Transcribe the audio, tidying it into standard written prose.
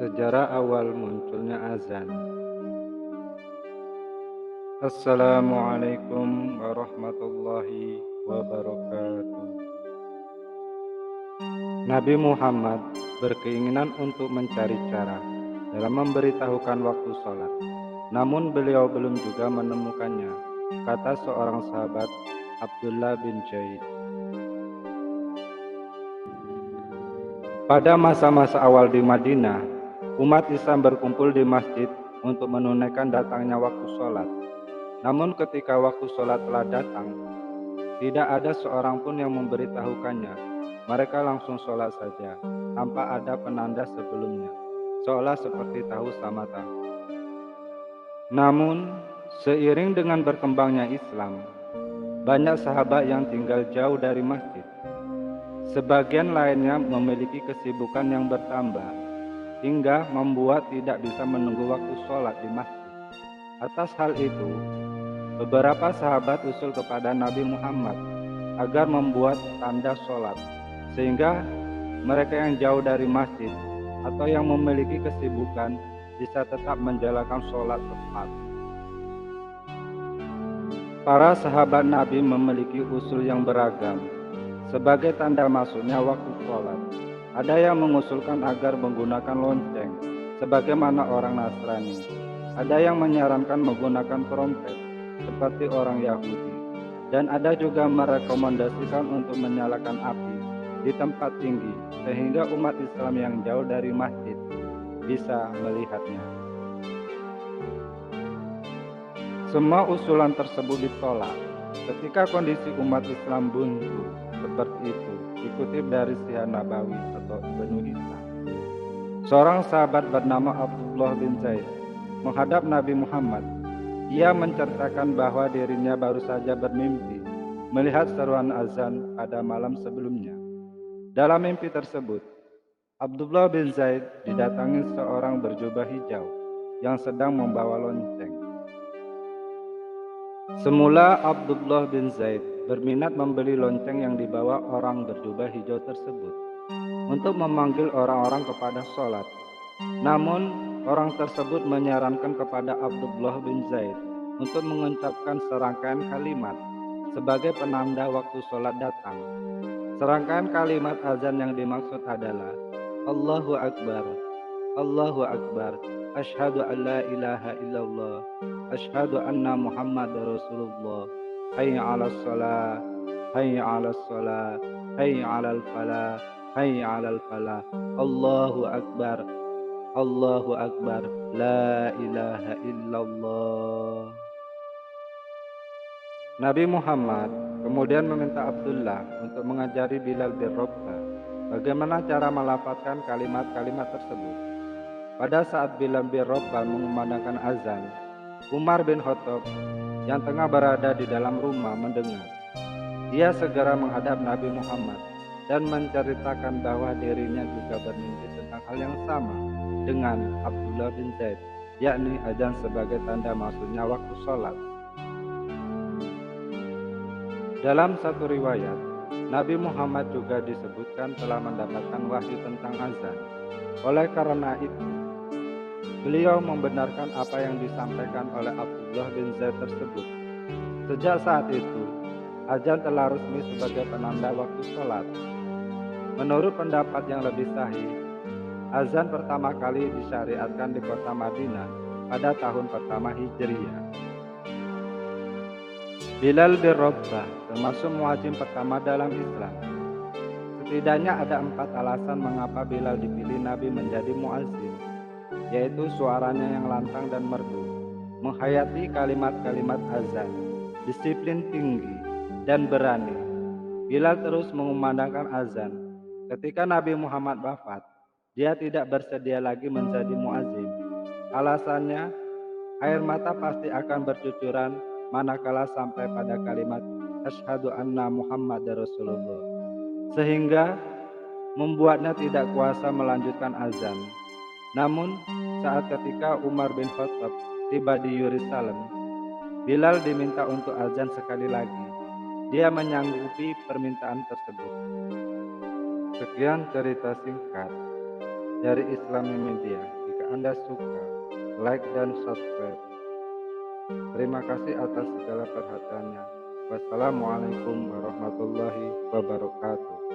Sejarah awal munculnya azan. Assalamualaikum warahmatullahi wabarakatuh. Nabi Muhammad berkeinginan untuk mencari cara dalam memberitahukan waktu sholat. Namun beliau belum juga menemukannya, kata seorang sahabat, Abdullah bin Zaid. Pada masa-masa awal di Madinah, umat Islam berkumpul di masjid untuk menunaikan datangnya waktu sholat. Namun ketika waktu sholat telah datang, tidak ada seorang pun yang memberitahukannya. Mereka langsung sholat saja, tanpa ada penanda sebelumnya, seolah seperti tahu sama tahu. Namun, seiring dengan berkembangnya Islam, banyak sahabat yang tinggal jauh dari masjid. Sebagian lainnya memiliki kesibukan yang bertambah, hingga membuat tidak bisa menunggu waktu sholat di masjid. Atas hal itu, beberapa sahabat usul kepada Nabi Muhammad agar membuat tanda sholat, sehingga mereka yang jauh dari masjid atau yang memiliki kesibukan bisa tetap menjalankan sholat tepat. Para sahabat Nabi memiliki usul yang beragam sebagai tanda masuknya waktu sholat. Ada yang mengusulkan agar menggunakan lonceng sebagaimana orang Nasrani. Ada yang menyarankan menggunakan trompet seperti orang Yahudi, dan ada juga merekomendasikan untuk menyalakan api di tempat tinggi sehingga umat Islam yang jauh dari masjid bisa melihatnya. Semua usulan tersebut ditolak ketika kondisi umat Islam buntu seperti itu, dikutip dari Sihah Nabawi atau Ibnu Hisham. Seorang sahabat bernama Abdullah bin Zaid menghadap Nabi Muhammad. Ia menceritakan bahwa dirinya baru saja bermimpi melihat seruan azan pada malam sebelumnya. Dalam mimpi tersebut, Abdullah bin Zaid didatangi seorang berjubah hijau yang sedang membawa lonceng. Semula Abdullah bin Zaid berminat membeli lonceng yang dibawa orang berjubah hijau tersebut untuk memanggil orang-orang kepada sholat. Namun, orang tersebut menyarankan kepada Abdullah bin Zaid untuk mengucapkan serangkaian kalimat sebagai penanda waktu sholat datang. Serangkaian kalimat azan yang dimaksud adalah Allahu Akbar, Allahu Akbar, Asyhadu an la ilaha illallah, Asyhadu anna Muhammad Rasulullah, Hayya 'alas shalah, Hayya 'alas shalah, Hayya 'alal falah, Hayya 'alal falah, Allahu Akbar, Allahu Akbar, la ilaha illallah. Nabi Muhammad kemudian meminta Abdullah untuk mengajari Bilal bin Rabah bagaimana cara melafazkan kalimat-kalimat tersebut. Pada saat Bilal bin Rabah mengumandangkan azan, Umar bin Khattab yang tengah berada di dalam rumah mendengar. Dia segera menghadap Nabi Muhammad dan menceritakan bahwa dirinya juga bermimpi tentang hal yang sama dengan Abdullah bin Zaid, yakni azan sebagai tanda masuknya waktu sholat. Dalam satu riwayat, Nabi Muhammad juga disebutkan telah mendapatkan wahyu tentang azan. Oleh karena itu, beliau membenarkan apa yang disampaikan oleh Abdullah bin Zaid tersebut. Sejak saat itu, azan telah resmi sebagai penanda waktu sholat. Menurut pendapat yang lebih sahih, azan pertama kali disyariatkan di kota Madinah pada tahun pertama Hijriyah. Bilal bin Rabah termasuk muadzin pertama dalam Islam. Setidaknya ada 4 alasan mengapa Bilal dipilih Nabi menjadi muadzin, yaitu suaranya yang lantang dan merdu, menghayati kalimat-kalimat azan, disiplin tinggi, dan berani. Bilal terus mengumandangkan azan. Ketika Nabi Muhammad wafat, dia tidak bersedia lagi menjadi muadzin. Alasannya, air mata pasti akan bercucuran manakala sampai pada kalimat Asyhadu anna Muhammad Rasulullah, sehingga membuatnya tidak kuasa melanjutkan azan. Namun, saat ketika Umar bin Khattab tiba di Yerusalem, Bilal diminta untuk azan sekali lagi. Dia menyanggupi permintaan tersebut. Sekian cerita singkat. dari Islami Media. Jika Anda suka, like dan subscribe. Terima kasih atas segala perhatiannya. Wassalamualaikum warahmatullahi wabarakatuh.